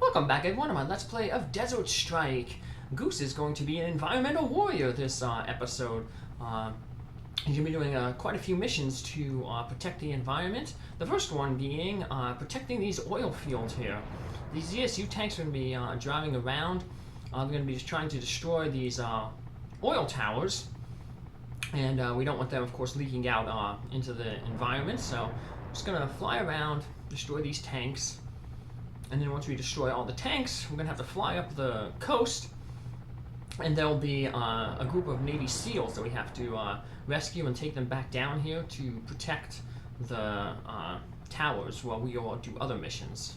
Welcome back everyone to my Let's Play of Desert Strike. Goose is going to be an environmental warrior this episode. He's going to be doing quite a few missions to protect the environment. The first one being protecting these oil fields here. These ZSU tanks are going to be driving around. They're going to be just trying to destroy these oil towers. And we don't want them, of course, leaking out into the environment. So I'm just going to fly around, destroy these tanks. And then once we destroy all the tanks, we're going to have to fly up the coast, and there'll be a group of Navy SEALs that we have to rescue and take them back down here to protect the towers while we all do other missions.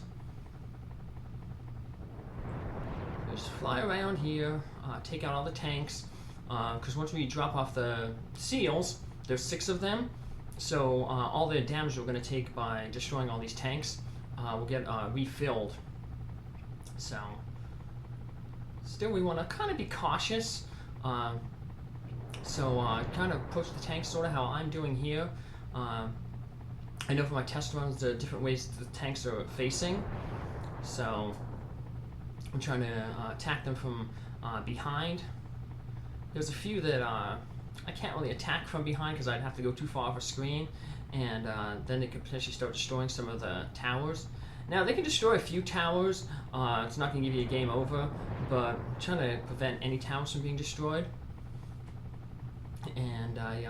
Just fly around here, take out all the tanks, because once we drop off the SEALs, there's 6 of them, so all the damage we're going to take by destroying all these tanks will get refilled. So still we want to kind of be cautious, so kind of approach the tanks sort of how I'm doing here. I know from my test runs the different ways the tanks are facing, so I'm trying to attack them from behind. There's a few that I can't really attack from behind because I'd have to go too far off a screen, and then they could potentially start destroying some of the towers. Now, they can destroy a few towers. It's not going to give you a game over, but I'm trying to prevent any towers from being destroyed. And like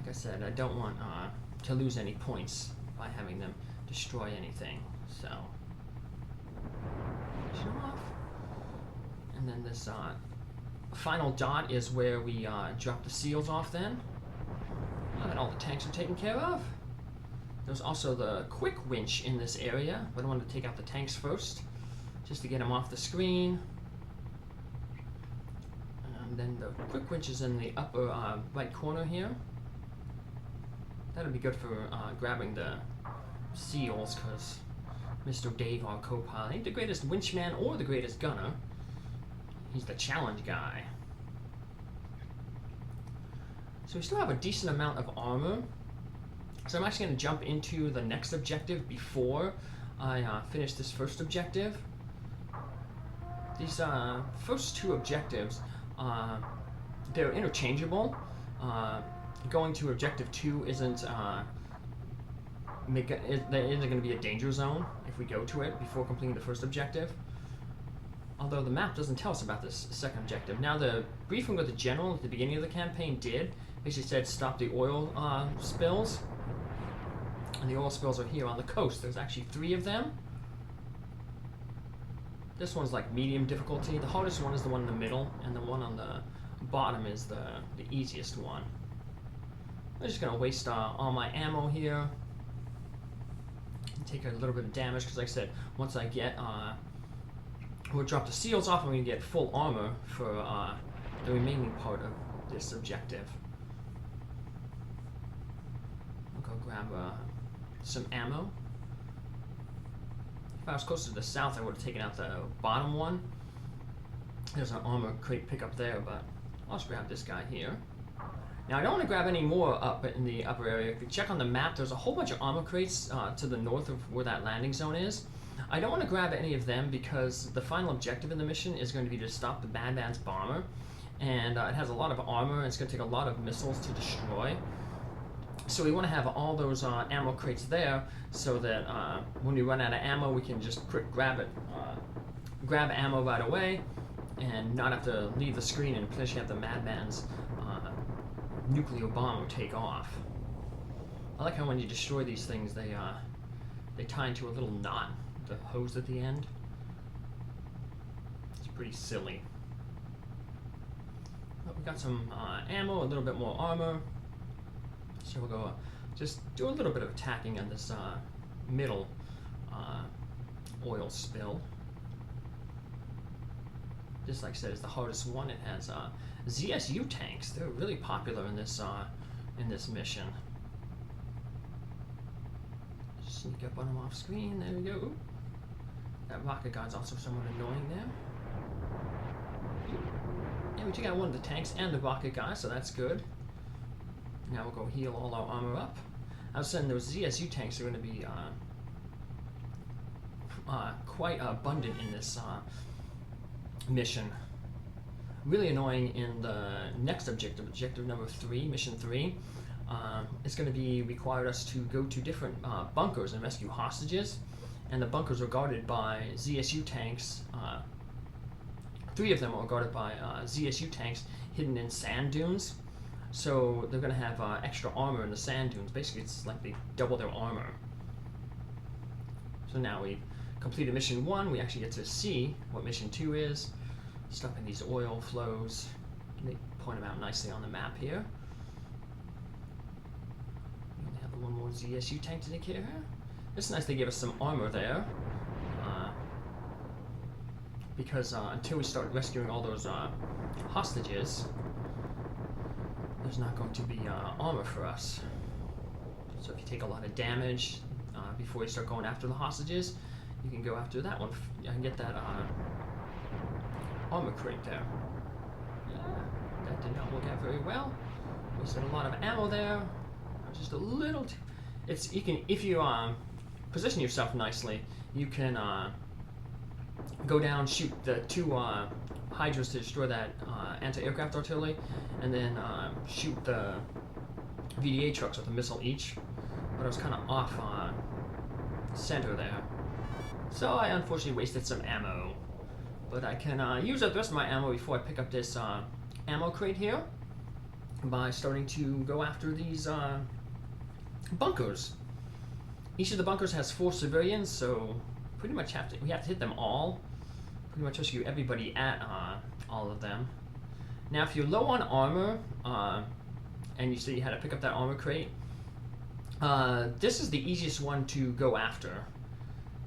I said, I don't want to lose any points by having them destroy anything. So, finish it off. And then this final dot is where we drop the SEALs off then. And all the tanks are taken care of. There's also the quick winch in this area, but I wanted to take out the tanks first, just to get them off the screen. And then the quick winch is in the upper right corner here. That'll be good for grabbing the SEALs, because Mr. Dave, our co-pilot, ain't the greatest winchman or the greatest gunner. He's the challenge guy. So we still have a decent amount of armor. So I'm actually going to jump into the next objective before I finish this first objective. These first 2 objectives, they're interchangeable. Going to objective 2 isn't there isn't going to be a danger zone if we go to it before completing the first objective. Although the map doesn't tell us about this second objective. Now, the briefing with the general at the beginning of the campaign basically said stop the oil spills. And the oil spills are here on the coast. There's actually 3 of them. This one's like medium difficulty. The hardest one is the one in the middle, and the one on the bottom is the easiest one. I'm just going to waste all my ammo here. And take a little bit of damage, because like I said, once I get... we'll drop the SEALs off and we can get full armor for the remaining part of this objective. I'll go grab some ammo. If I was closer to the south, I would have taken out the bottom one. There's an armor crate pickup there, but I'll just grab this guy here. Now, I don't want to grab any more up in the upper area. If you check on the map, there's a whole bunch of armor crates to the north of where that landing zone is. I don't want to grab any of them because the final objective in the mission is going to be to stop the madman's bomber, and it has a lot of armor and it's going to take a lot of missiles to destroy. So we want to have all those ammo crates there so that when we run out of ammo, we can just quick grab ammo right away and not have to leave the screen and potentially have the madman's nuclear bomber take off. I like how when you destroy these things, they tie into a little knot. The hose at the end. It's pretty silly. But we got some ammo, a little bit more armor. So we'll go just do a little bit of attacking on this middle oil spill. This, like I said, is the hardest one. It has ZSU tanks. They're really popular in this mission. Sneak up on them off screen. There we go. That rocket guy's also somewhat annoying there. Yeah, we took out one of the tanks and the rocket guy, so that's good. Now we'll go heal all our armor up. I was saying those ZSU tanks are going to be quite abundant in this mission. Really annoying in the next objective number 3, mission 3. It's going to be required us to go to different bunkers and rescue hostages, and the bunkers are guarded by ZSU tanks. 3 of them are guarded by ZSU tanks hidden in sand dunes. So they're going to have extra armor in the sand dunes. Basically, it's like they double their armor. So now we've completed mission 1. We actually get to see what mission 2 is. Stopping these oil flows. They point them out nicely on the map here. We only have one more ZSU tank to take care of here. It's nice they give us some armor there. Because until we start rescuing all those hostages, there's not going to be armor for us. So if you take a lot of damage before you start going after the hostages, you can go after that one. I can get that armor crate there. Yeah, that did not work out very well. Wasted a lot of ammo there. Just a little too. You can, if you position yourself nicely, you can go down, shoot the 2 hydras to destroy that anti-aircraft artillery, and then shoot the VDA trucks with a missile each. But I was kind of off center there, so I unfortunately wasted some ammo. But I can use up the rest of my ammo before I pick up this ammo crate here by starting to go after these bunkers. Each of the bunkers has 4 civilians, so pretty much we have to hit them all. Pretty much rescue everybody at all of them. Now, if you're low on armor, and you say you had to pick up that armor crate, this is the easiest one to go after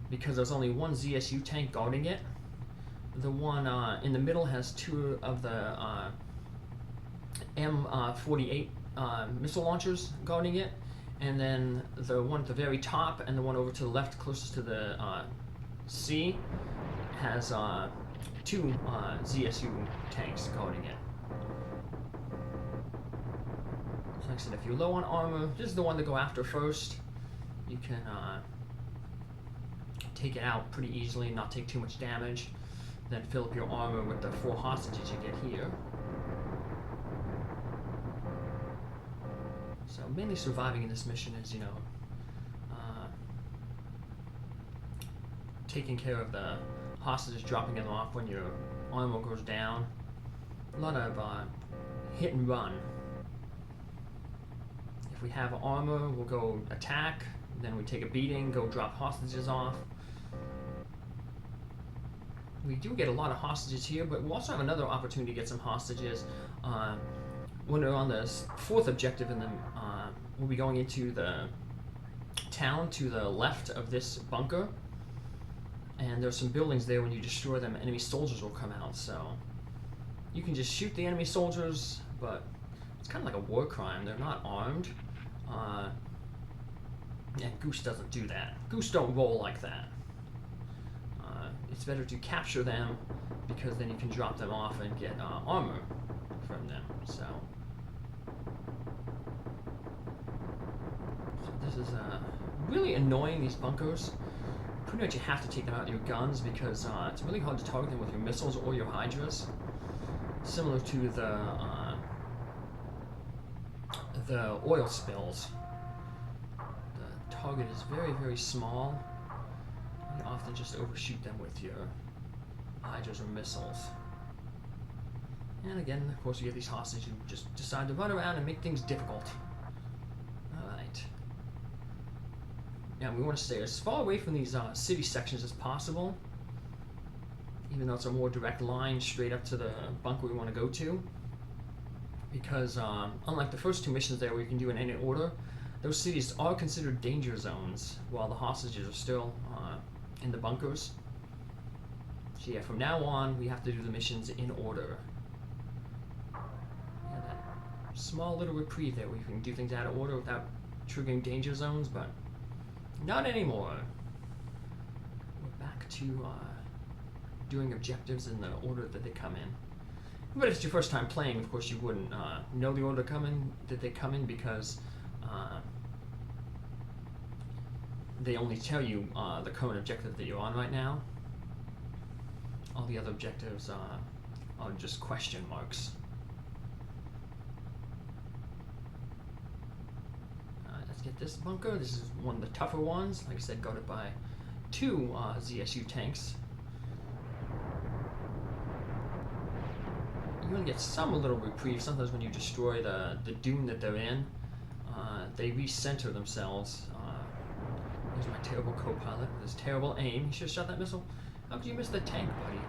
because there's only one ZSU tank guarding it. The one in the middle has 2 of the M48 missile launchers guarding it, and then the one at the very top and the one over to the left closest to the sea has 2 ZSU tanks guarding it. So like I said, if you're low on armor, this is the one to go after first. You can take it out pretty easily and not take too much damage. Then fill up your armor with the 4 hostages you get here. So mainly surviving in this mission is, taking care of the hostages, dropping them off when your armor goes down. A lot of hit and run. If we have armor, we'll go attack, then we take a beating, go drop hostages off. We do get a lot of hostages here, but we'll also have another opportunity to get some hostages when we're on the 4th objective, and then we'll be going into the town to the left of this bunker. And there's some buildings there. When you destroy them, enemy soldiers will come out. So you can just shoot the enemy soldiers, but it's kind of like a war crime. They're not armed. And Goose doesn't do that. Goose don't roll like that. It's better to capture them because then you can drop them off and get armor from them. So this is really annoying, these bunkers. Pretty much you have to take them out with your guns because it's really hard to target them with your missiles or your hydras. Similar to the oil spills. The target is very, very small. You often just overshoot them with your hydras or missiles. And again, of course, you get these hostages who just decide to run around and make things difficult. Alright. Now we want to stay as far away from these city sections as possible, even though it's a more direct line straight up to the bunker we want to go to. Because unlike the first 2 missions there where you can do in any order, those cities are considered danger zones while the hostages are still in the bunkers. So yeah, from now on we have to do the missions in order. Yeah, that small little reprieve there where you can do things out of order without triggering danger zones, but not anymore. We're back to doing objectives in the order that they come in. But if it's your first time playing, of course you wouldn't know the order that they come in because they only tell you the current objective that you're on right now. All the other objectives are just question marks. Let's get this bunker. This is one of the tougher ones. Like I said, guarded by 2 ZSU tanks. You're going to get some little reprieve. Sometimes when you destroy the dune that they're in, they recenter themselves. Here's my terrible co-pilot with his terrible aim. He should have shot that missile. How could you miss the tank, buddy?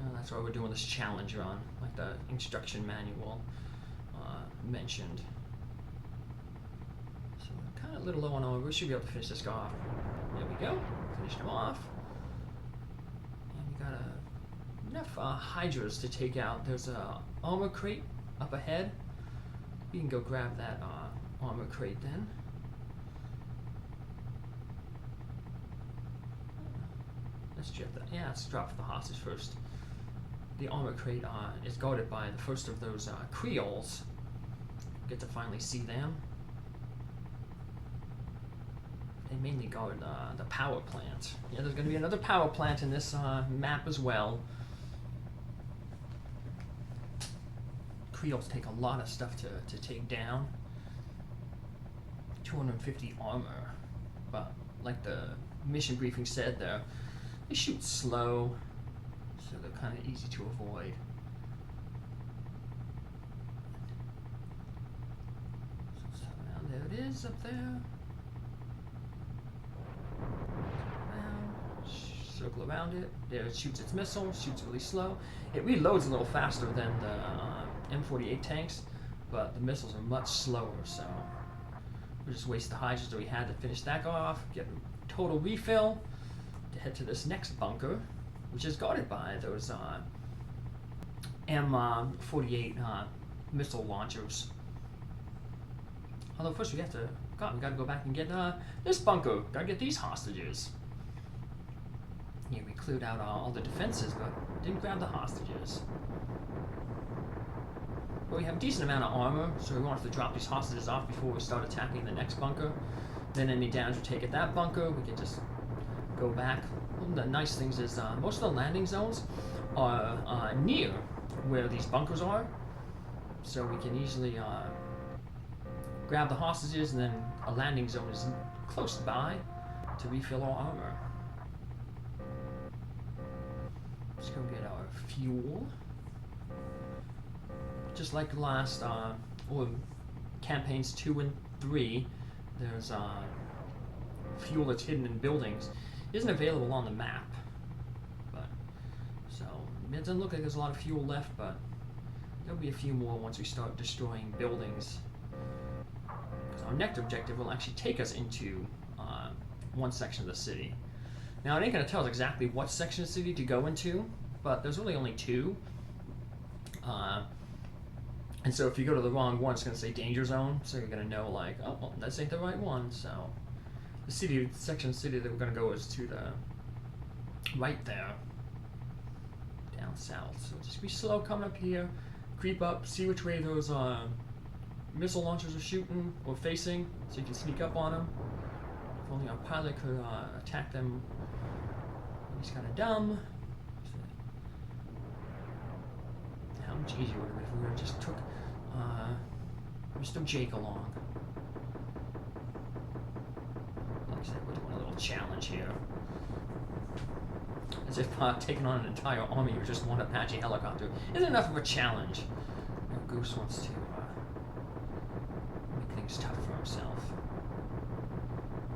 Well, that's why we're doing this challenge run, like the instruction manual mentioned. So we're kind of a little low on armor. We should be able to finish this guy off. There we go. Finished him off. And we got enough hydras to take out. There's a armor crate up ahead. We can go grab that armor crate then. Let's check that. Yeah, let's drop the hostage first. The armor crate is guarded by the first of those Creoles. Get to finally see them. They mainly guard the power plant. Yeah, there's going to be another power plant in this map as well. Creoles take a lot of stuff to take down. 250 armor. But like the mission briefing said, they shoot slow, so they're kind of easy to avoid. So there it is up there. Circle around it. There it shoots its missile, shoots really slow. It reloads a little faster than the M48 tanks, but the missiles are much slower, so we'll just waste the hydras that we had to finish that guy off, get a total refill to head to this next bunker, which is guarded by those M48 missile launchers. Although first we gotta go back and get this bunker. Gotta get these hostages. Yeah, we cleared out all the defenses, but didn't grab the hostages. But we have a decent amount of armor, so we wanted to drop these hostages off before we start attacking the next bunker. Then any damage we take at that bunker, we can just go back. One of the nice things is most of the landing zones are near where these bunkers are, so we can easily grab the hostages, and then a landing zone is close by to refill our armor. Let's go get our fuel. Just like the last or campaigns 2 and 3, there's fuel that's hidden in buildings. Isn't available on the map, but so it doesn't look like there's a lot of fuel left, but there'll be a few more once we start destroying buildings. Because our next objective will actually take us into one section of the city. Now, it ain't going to tell us exactly what section of the city to go into, but there's really only 2. And so if you go to the wrong one, it's going to say danger zone, so you're going to know, like, oh, well, this ain't the right one. So the section of the city that we're going to go is to the right there, down south. So just be slow coming up here, creep up, see which way those missile launchers are shooting or facing, so you can sneak up on them. If only our pilot could attack them. He's kind of dumb. How much easier would it be if we would have just took Mr. Jake along? Like I said, we're doing a little challenge here. As if taking on an entire army with just one Apache helicopter isn't enough of a challenge. You know, Goose wants to make things tough for himself.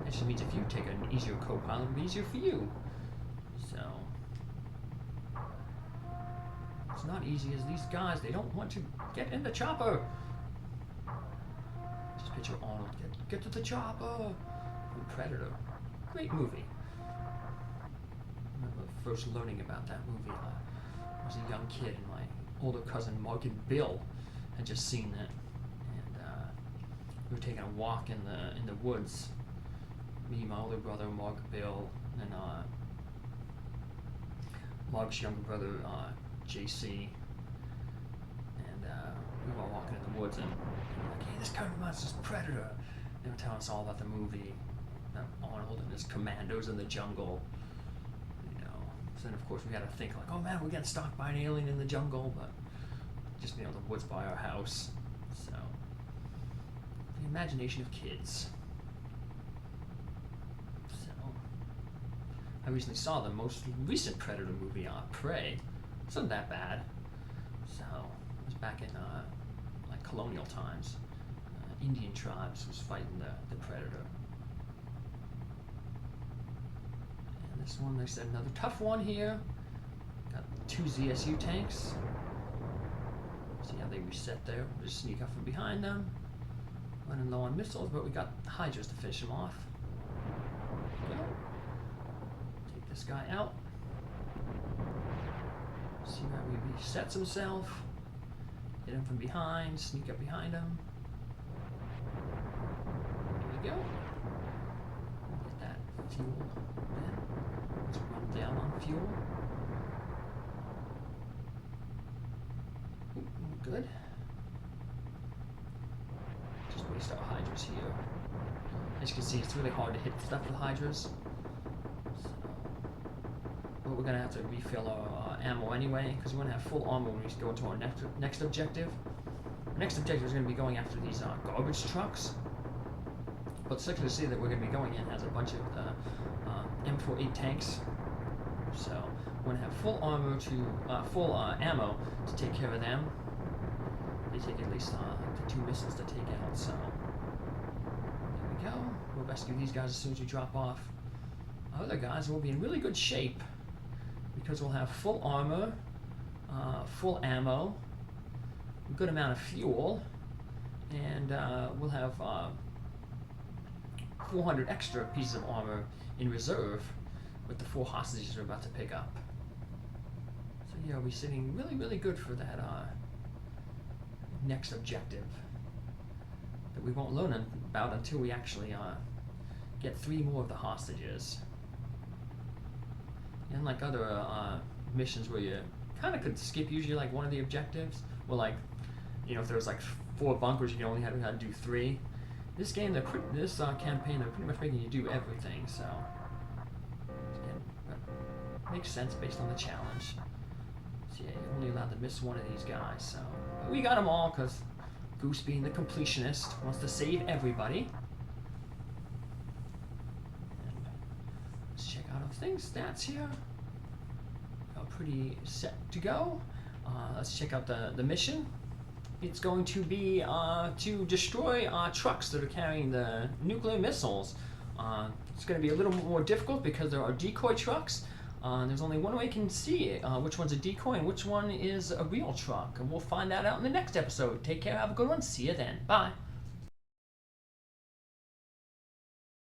It just means if you take an easier co-pilot, it'll be easier for you. So it's not easy as these guys, they don't want to get in the chopper. Just picture Arnold, get to the chopper from Predator. Great movie. I remember first learning about that movie. I was a young kid, and my older cousin Mark and Bill had just seen it, and we were taking a walk in the woods. Me, my older brother, Mark, Bill, and Mark's younger brother, JC, and we were all walking in the woods, and they were like, hey, this kind of reminds us of Predator. They were telling us all about the movie. Arnold and his commandos in the jungle. You know, so then of course we got to think like, oh man, we're getting stalked by an alien in the jungle, but just, you know, the woods by our house. So the imagination of kids. So I recently saw the most recent Predator movie, Prey. It wasn't that bad. So it was back in like colonial times. Indian tribes was fighting the Predator. And this one, they said, another tough one here. Got 2 ZSU tanks. See how they reset there. We'll just sneak up from behind them. Running low on missiles, but we got Hydras to finish them off. Go. Take this guy out. See how he resets himself. Hit him from behind, sneak up behind him. There we go. Get that fuel in. Let's run down on fuel. Ooh, good. Just waste our Hydras here. As you can see, it's really hard to hit stuff with Hydras. So, but we're gonna have to refill our ammo anyway, because we're gonna have full armor when we go into our next objective. Our next objective is gonna be going after these garbage trucks. But the section of the city that we're gonna be going in has a bunch of M48 tanks. So we're gonna have full armor to full ammo to take care of them. They take at least the 2 missiles to take out. So there we go. We'll rescue these guys as soon as we drop off. Other guys will be in really good shape because we'll have full armor, full ammo, a good amount of fuel, and we'll have 400 extra pieces of armor in reserve with the 4 hostages we're about to pick up. So yeah, we're sitting really, really good for that next objective that we won't learn about until we actually get 3 more of the hostages. And like other missions where you kind of could skip usually like one of the objectives, well, like, you know, if there was like 4 bunkers, you only had to do 3. This game, this campaign, they're pretty much making you do everything, so it makes sense based on the challenge. So yeah, you're only allowed to miss one of these guys, so but we got them all because Goose, being the completionist, wants to save everybody. And let's check out our things, stats here. Pretty set to go. Let's check out the mission. It's going to be to destroy trucks that are carrying the nuclear missiles. It's going to be a little more difficult because there are decoy trucks. There's only one way you can see which one's a decoy and which one is a real truck. And we'll find that out in the next episode. Take care, have a good one, see you then. Bye.